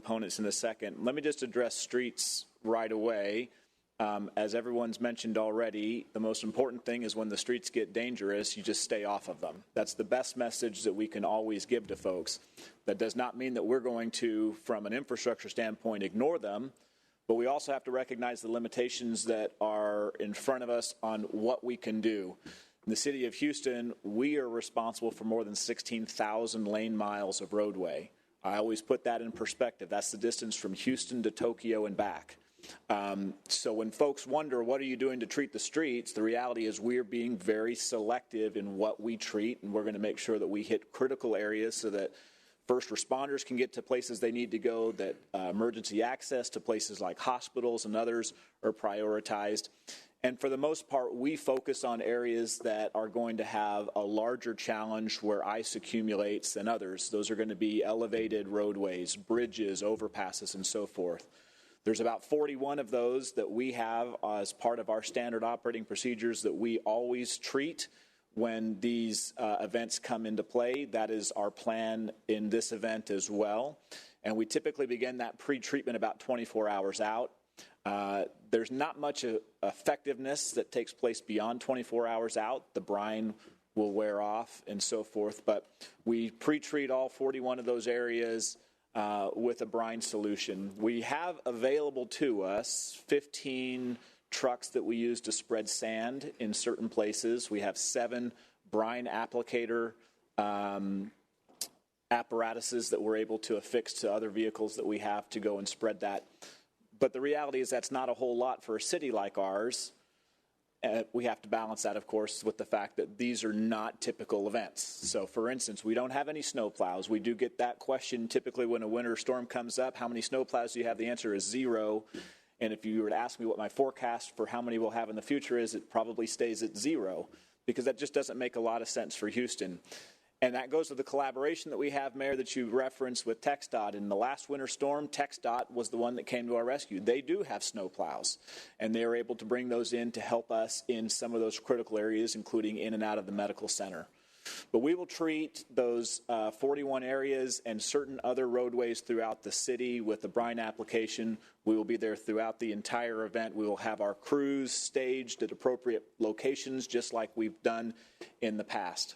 components in a second. Let me just address streets right away. As everyone's mentioned already, the most important thing is when the streets get dangerous, you just stay off of them. That's the best message that we can always give to folks. That does not mean that we're going to, from an infrastructure standpoint, ignore them, but we also have to recognize the limitations that are in front of us on what we can do. In the city of Houston, we are responsible for more than 16,000 lane miles of roadway. I always put that in perspective. That's the distance from Houston to Tokyo and back. So when folks wonder, what are you doing to treat the streets? The reality is we're being very selective in what we treat, and we're going to make sure that we hit critical areas so that first responders can get to places they need to go, that emergency access to places like hospitals and others are prioritized. And for the most part, we focus on areas that are going to have a larger challenge where ice accumulates than others. Those are going to be elevated roadways, bridges, overpasses, and so forth. There's about 41 of those that we have as part of our standard operating procedures that we always treat when these events come into play. That is our plan in this event as well. And we typically begin that pre-treatment about 24 hours out. There's not much effectiveness that takes place beyond 24 hours out. The brine will wear off and so forth. But we pre-treat all 41 of those areas with a brine solution. We have available to us 15 trucks that we use to spread sand in certain places. We have 7 brine applicator apparatuses that we're able to affix to other vehicles that we have to go and spread that. But the reality is that's not a whole lot for a city like ours. We have to balance that, of course, with the fact that these are not typical events. So, for instance, we don't have any snowplows. We do get that question typically when a winter storm comes up. How many snowplows do you have? The answer is 0. And if you were to ask me what my forecast for how many we'll have in the future is, it probably stays at 0, because that just doesn't make a lot of sense for Houston. And that goes to the collaboration that we have, Mayor, that you referenced with TxDOT. In the last winter storm, TxDOT was the one that came to our rescue. They do have snow plows, and they are able to bring those in to help us in some of those critical areas, including in and out of the medical center. But we will treat those 41 areas and certain other roadways throughout the city with the brine application. We will be there throughout the entire event. We will have our crews staged at appropriate locations, just like we've done in the past.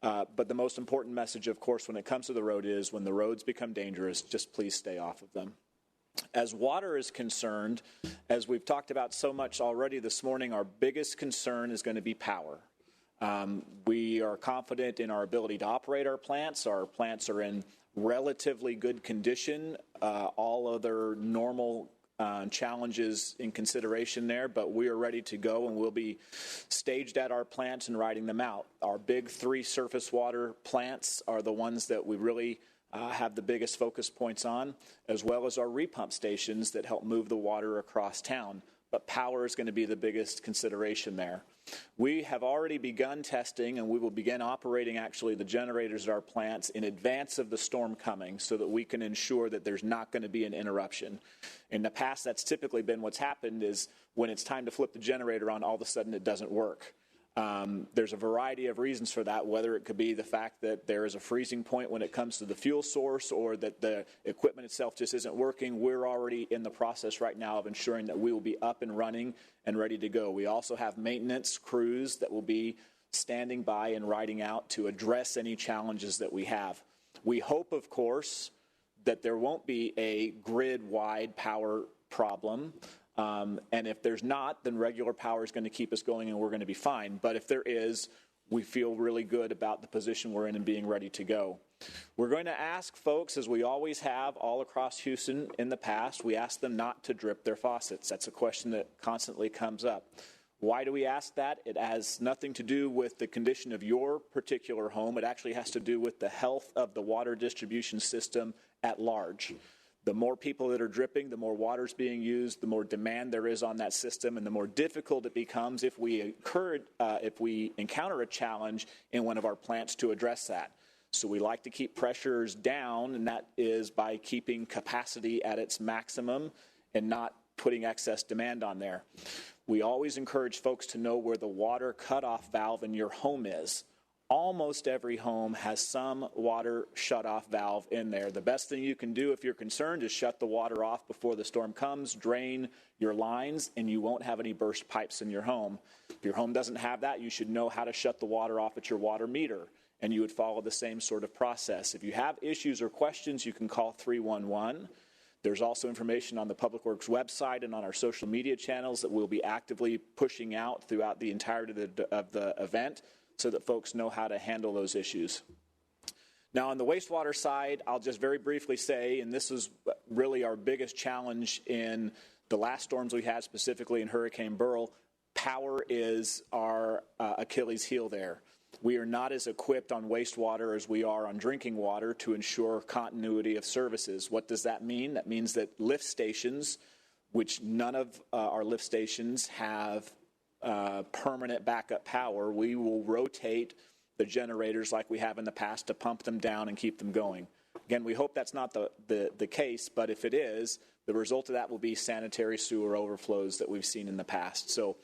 But the most important message, of course, when it comes to the road is when the roads become dangerous, just please stay off of them. As water is concerned, as we've talked about so much already this morning, our biggest concern is going to be power. We are confident in our ability to operate our plants. Our plants are in relatively good condition. All other normal challenges in consideration there, but we are ready to go, and we'll be staged at our plants and riding them out. Our big 3 surface water plants are the ones that we really have the biggest focus points on, as well as our repump stations that help move the water across town. But power is going to be the biggest consideration there. We have already begun testing, and we will begin operating actually the generators at our plants in advance of the storm coming so that we can ensure that there's not going to be an interruption. In the past, that's typically been what's happened is when it's time to flip the generator on, all of a sudden it doesn't work. There's a variety of reasons for that, whether it could be the fact that there is a freezing point when it comes to the fuel source or that the equipment itself just isn't working. We're already in the process right now of ensuring that we will be up and running and ready to go. We also have maintenance crews that will be standing by and riding out to address any challenges that we have. We hope, of course, that there won't be a grid-wide power problem. And if there's not, then regular power is going to keep us going and we're going to be fine. But if there is, we feel really good about the position we're in and being ready to go. We're going to ask folks, as we always have all across Houston in the past, we ask them not to drip their faucets. That's a question that constantly comes up. Why do we ask that? It has nothing to do with the condition of your particular home. It actually has to do with the health of the water distribution system at large. The more people that are dripping, the more water is being used, the more demand there is on that system, and the more difficult it becomes if we encounter a challenge in one of our plants to address that. So we like to keep pressures down, and that is by keeping capacity at its maximum and not putting excess demand on there. We always encourage folks to know where the water cutoff valve in your home is. almost every home has some water shutoff valve in there. The best thing you can do if you're concerned is shut the water off before the storm comes, drain your lines, and you won't have any burst pipes in your home. If your home doesn't have that, you should know how to shut the water off at your water meter, and you would follow the same sort of process. If you have issues or questions, you can call 311. There's also information on the Public Works website and on our social media channels that we'll be actively pushing out throughout the entirety of the event, so that folks know how to handle those issues. Now, on the wastewater side, I'll just very briefly say, and this is really our biggest challenge in the last storms we had, specifically in Hurricane Beryl, power is our Achilles heel there. We are not as equipped on wastewater as we are on drinking water to ensure continuity of services. What does that mean? That means that lift stations, which none of our lift stations have permanent backup power, we will rotate the generators like we have in the past to pump them down and keep them going. Again, we hope that's not the case, but if it is, the result of that will be sanitary sewer overflows that we've seen in the past. So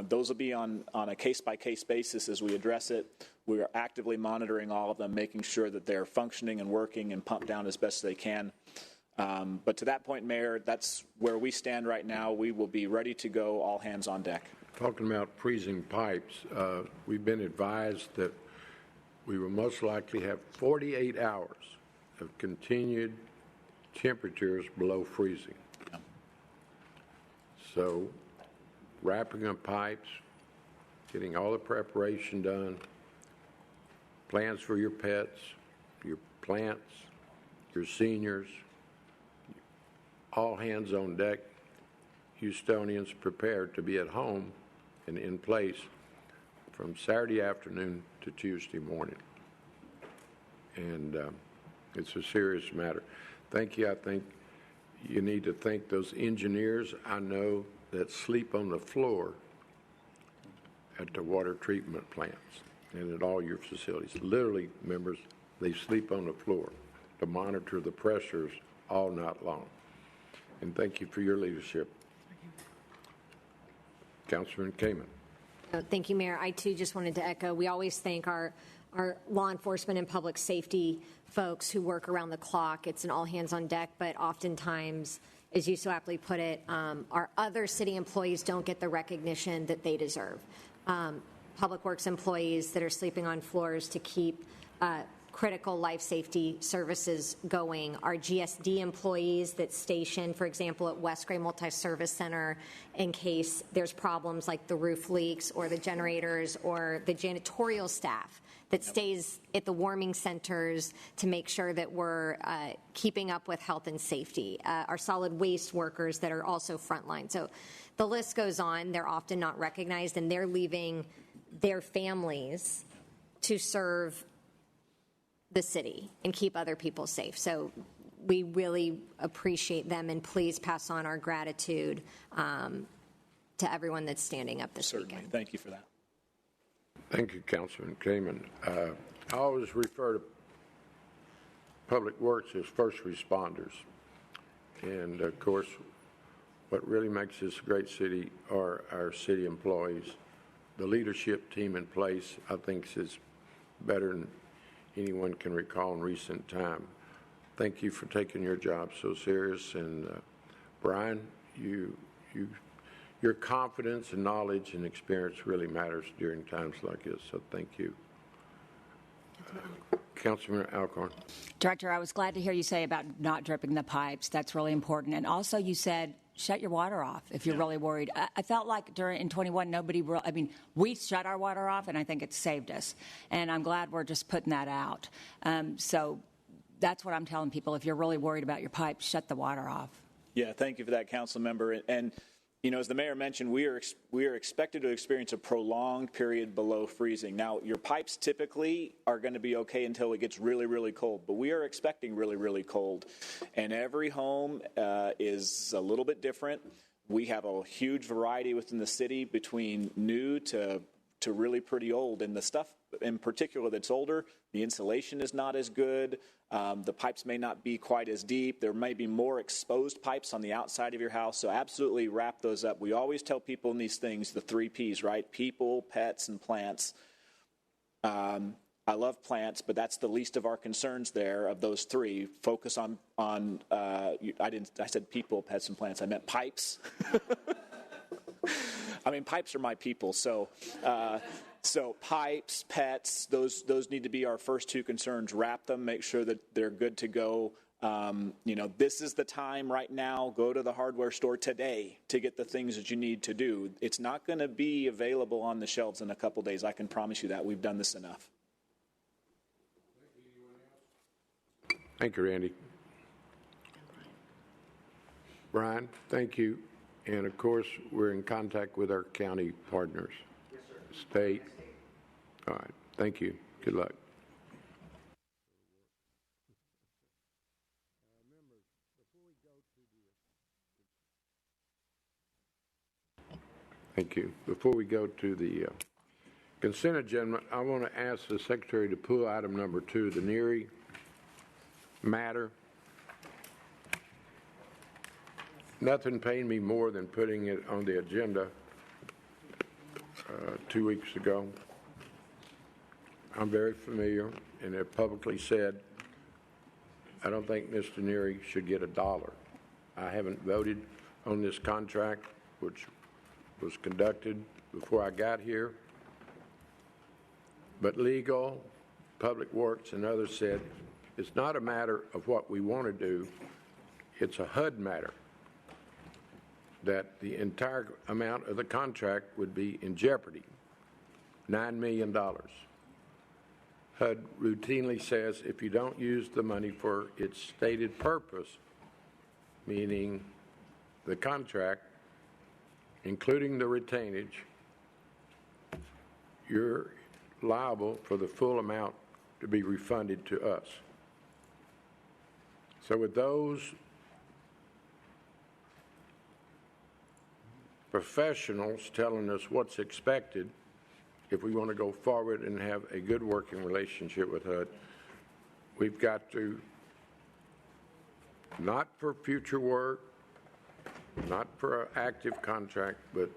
those will be on a case-by-case basis as we address it. We are actively monitoring all of them, making sure that they're functioning and working and pumped down as best they can. But to that point, Mayor, that's where we stand right now. We will be ready to go, all hands on deck. Talking about freezing pipes, we've been advised that we will most likely have 48 hours of continued temperatures below freezing. Yeah. So wrapping up pipes, getting all the preparation done, plans for your pets, your plants, your seniors, all hands on deck, Houstonians prepared to be at home and in place from Saturday afternoon to Tuesday morning. And it's a serious matter. Thank you. I think you need to thank those engineers I know that sleep on the floor at the water treatment plants and at all your facilities. Literally, members, they sleep on the floor to monitor the pressures all night long. And thank you for your leadership. Councilman Kamen. Thank you, Mayor. I, too, just wanted to echo, we always thank our law enforcement and public safety folks who work around the clock. It's an all hands on deck, but oftentimes, as you so aptly put it, our other city employees don't get the recognition that they deserve. Public Works employees that are sleeping on floors to keep critical life safety services going. Our GSD employees that station, for example, at West Gray Multi-Service Center in case there's problems like the roof leaks or the generators, or the janitorial staff that stays at the warming centers to make sure that we're keeping up with health and safety. Our solid waste workers that are also frontline. So the list goes on. They're often not recognized, and they're leaving their families to serve the city and keep other people safe. So we really appreciate them, and please pass on our gratitude to everyone that's standing up this weekend. Thank you for that. Thank you, Councilman Kamen. I always refer to Public Works as first responders. And, of course, what really makes this a great city are our city employees. The leadership team in place, I think, is better than anyone can recall in recent time. Thank you for taking your job so serious. And Brian, your confidence and knowledge and experience really matters during times like this, so thank you. Councilman Alcorn. Director, I was glad to hear you say about not dripping the pipes. That's really important. And also you said shut your water off if you're really worried. I felt like in 21, we shut our water off, and I think it saved us. And I'm glad we're just putting that out. So that's what I'm telling people. If you're really worried about your pipes, shut the water off. Yeah, thank you for that, council member. And you know, as the mayor mentioned, we are expected to experience a prolonged period below freezing. Now, your pipes typically are going to be okay until it gets really, really cold, but we are expecting really, really cold. And every home is a little bit different. We have a huge variety within the city between new to really pretty old. And the stuff in particular that's older, the insulation is not as good. The pipes may not be quite as deep. There may be more exposed pipes on the outside of your house. So absolutely wrap those up. We always tell people in these things, the 3 Ps, right? People, pets, and plants. I love plants, but that's the least of our concerns there of those three. Focus on I said people had some plants. I meant pipes. I mean, pipes are my people. So pipes, pets, those need to be our first two concerns. Wrap them, make sure that they're good to go. This is the time right now. Go to the hardware store today to get the things that you need to do. It's not going to be available on the shelves in a couple days. I can promise you that. We've done this enough. Thank you, Randy. Brian, thank you. And of course, we're in contact with our county partners. Yes, sir. State. All right. Thank you. Good luck. Thank you. Before we go to the consent agenda, I want to ask the Secretary to pull item number 2, the Neary matter. Nothing pained me more than putting it on the agenda 2 weeks ago. I'm very familiar, and have publicly said, I don't think Mr. Neary should get $1. I haven't voted on this contract, which was conducted before I got here. But legal, Public Works, and others said, it's not a matter of what we want to do, it's a HUD matter, that the entire amount of the contract would be in jeopardy, $9 million. HUD routinely says if you don't use the money for its stated purpose, meaning the contract, including the retainage, you're liable for the full amount to be refunded to us. So with those professionals telling us what's expected, if we want to go forward and have a good working relationship with HUD, we've got to, not for future work, not for an active contract, but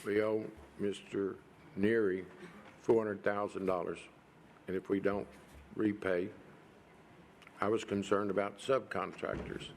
we owe Mr. Neary $400,000, and if we don't repay, I was concerned about subcontractors.